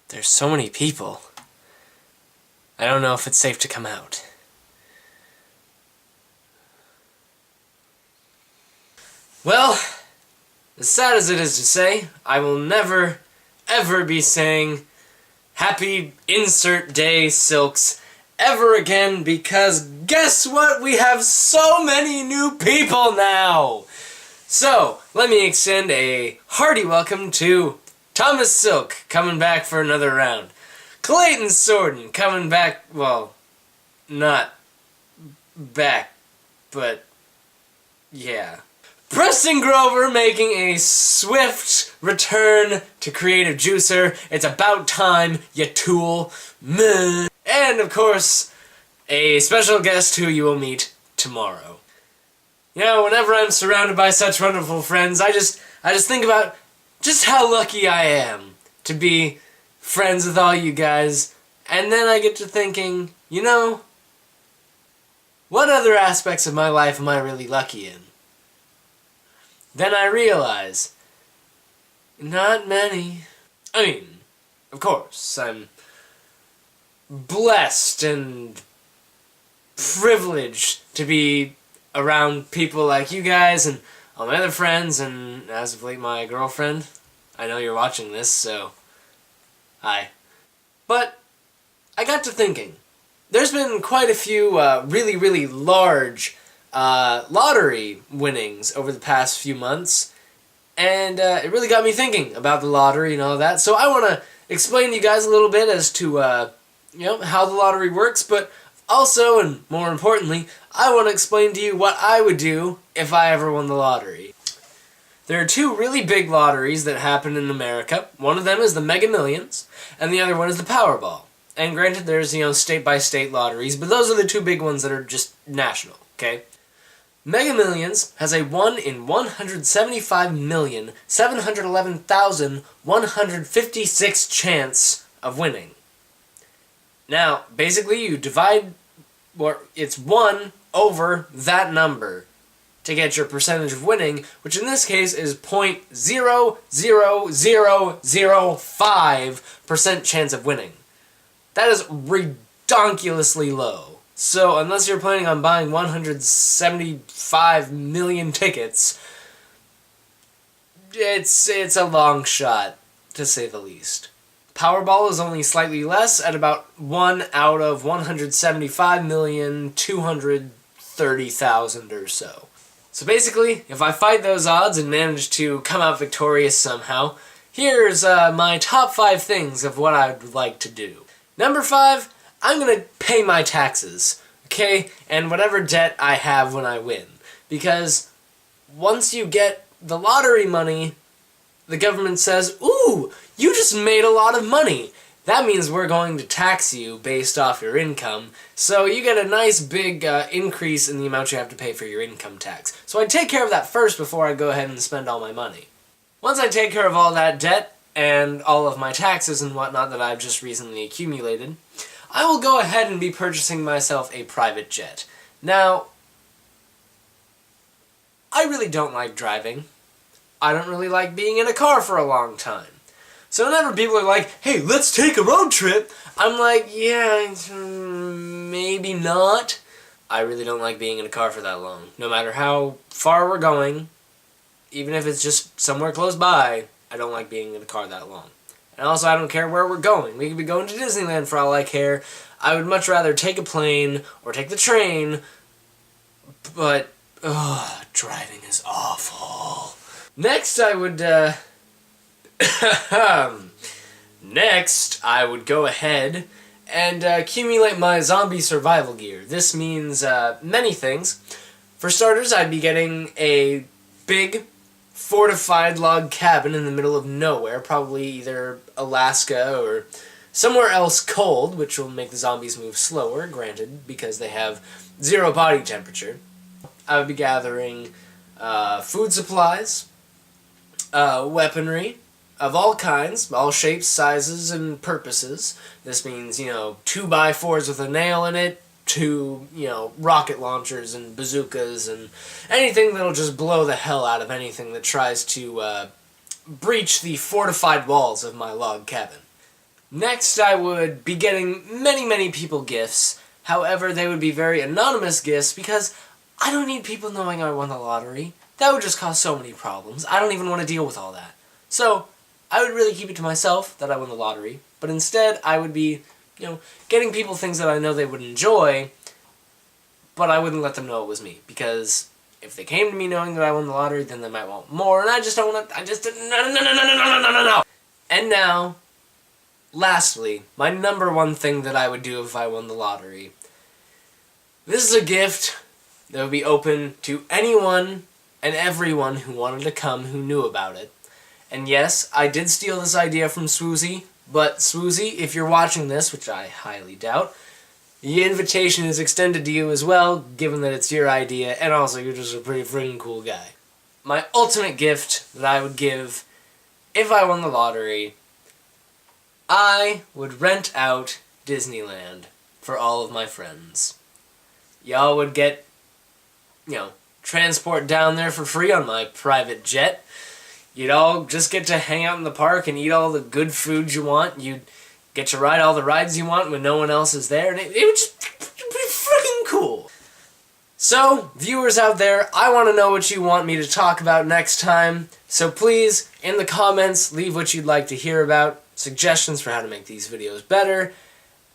There's so many people. I don't know if it's safe to come out. Well, as sad as it is to say, I will never, ever be saying Happy Insert Day Silks ever again, because guess what? We have so many new people now! So, let me extend a hearty welcome to Thomas Silk, coming back for another round. Clayton Sorden, coming back, well, not back, but yeah. Preston Grover making a swift return to Creative Juicer. It's about time, you tool. Meh. And, of course, a special guest who you will meet tomorrow. You know, whenever I'm surrounded by such wonderful friends, I just think about just how lucky I am to be friends with all you guys. And then I get to thinking, you know, what other aspects of my life am I really lucky in? Then I realize, not many. I mean, of course, I'm blessed and privileged to be around people like you guys and all my other friends, and as of late my girlfriend. I know you're watching this, so hi. But I got to thinking, there's been quite a few really, really large lottery winnings over the past few months, and it really got me thinking about the lottery and all that. So I want to explain to you guys a little bit as to you know, how the lottery works, but also, and more importantly, I want to explain to you what I would do if I ever won the lottery. There are two really big lotteries that happen in America. One of them is the Mega Millions, and the other one is the Powerball. And granted, there's, you know, state-by-state lotteries, but those are the two big ones that are just national, okay? Mega Millions has a 1 in 175,711,156 chance of winning. Now, basically, you divide, or it's 1 over that number to get your percentage of winning, which in this case is 0.00005% chance of winning. That is redonkulously low. So, unless you're planning on buying 175 million tickets, it's a long shot, to say the least. Powerball is only slightly less, at about 1 out of 175,230,000 or so. So basically, if I fight those odds and manage to come out victorious somehow, here's my top 5 things of what I would like to do. Number 5, I'm going to pay my taxes, okay? And whatever debt I have when I win. Because once you get the lottery money, the government says, ooh, you just made a lot of money. That means we're going to tax you based off your income, so you get a nice big increase in the amount you have to pay for your income tax. So I take care of that first before I go ahead and spend all my money. Once I take care of all that debt and all of my taxes and whatnot that I've just recently accumulated, I will go ahead and be purchasing myself a private jet. Now, I really don't like driving. I don't really like being in a car for a long time. So whenever people are like, hey, let's take a road trip, I'm like, yeah, maybe not. I really don't like being in a car for that long. No matter how far we're going, even if it's just somewhere close by, I don't like being in a car that long. And also, I don't care where we're going. We could be going to Disneyland for all I care. I would much rather take a plane or take the train, but, driving is awful. Next, I would, Next, I would go ahead and accumulate my zombie survival gear. This means many things. For starters, I'd be getting a big fortified log cabin in the middle of nowhere, probably either Alaska or somewhere else cold, which will make the zombies move slower, granted, because they have 0 body temperature. I would be gathering food supplies, weaponry of all kinds, all shapes, sizes, and purposes. This means, 2x4s with a nail in it, to, rocket launchers and bazookas and anything that'll just blow the hell out of anything that tries to breach the fortified walls of my log cabin. Next, I would be getting many people gifts. However, they would be very anonymous gifts because I don't need people knowing I won the lottery. That would just cause so many problems. I don't even want to deal with all that. So, I would really keep it to myself that I won the lottery. But instead, I would be, getting people things that I know they would enjoy, but I wouldn't let them know it was me. Because if they came to me knowing that I won the lottery, then they might want more, and I just don't want to, no. And now, lastly, my number one thing that I would do if I won the lottery. This is a gift that would be open to anyone and everyone who wanted to come who knew about it. And yes, I did steal this idea from Swoozie, but Swoozie, if you're watching this, which I highly doubt, the invitation is extended to you as well, given that it's your idea, and also you're just a pretty friggin' cool guy. My ultimate gift that I would give if I won the lottery, I would rent out Disneyland for all of my friends. Y'all would get, transport down there for free on my private jet. You'd all just get to hang out in the park and eat all the good food you want. You'd get to ride all the rides you want when no one else is there, and it would just be freaking cool. So, viewers out there, I want to know what you want me to talk about next time. So please, in the comments, leave what you'd like to hear about, suggestions for how to make these videos better.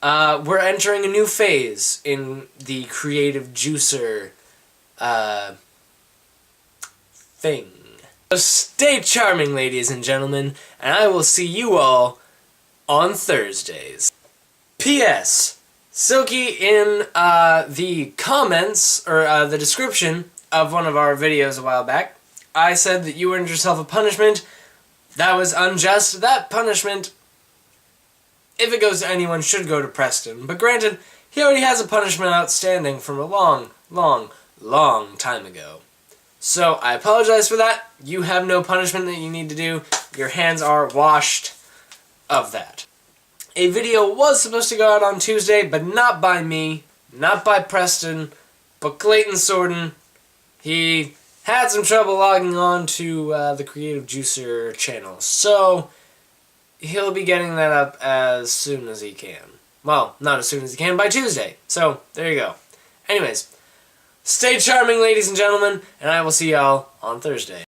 We're entering a new phase in the Creative Juicer thing. So stay charming, ladies and gentlemen, and I will see you all on Thursdays. P.S. Silky, in the comments, or the description of one of our videos a while back, I said that you earned yourself a punishment. That was unjust. That punishment, if it goes to anyone, should go to Preston. But granted, he already has a punishment outstanding from a long time ago. So, I apologize for that. You have no punishment that you need to do. Your hands are washed of that. A video was supposed to go out on Tuesday, but not by me, not by Preston, but Clayton Sorden. He had some trouble logging on to the Creative Juicer channel, so he'll be getting that up as soon as he can. Well, not as soon as he can, by Tuesday. So, there you go. Anyways, stay charming, ladies and gentlemen, and I will see y'all on Thursday.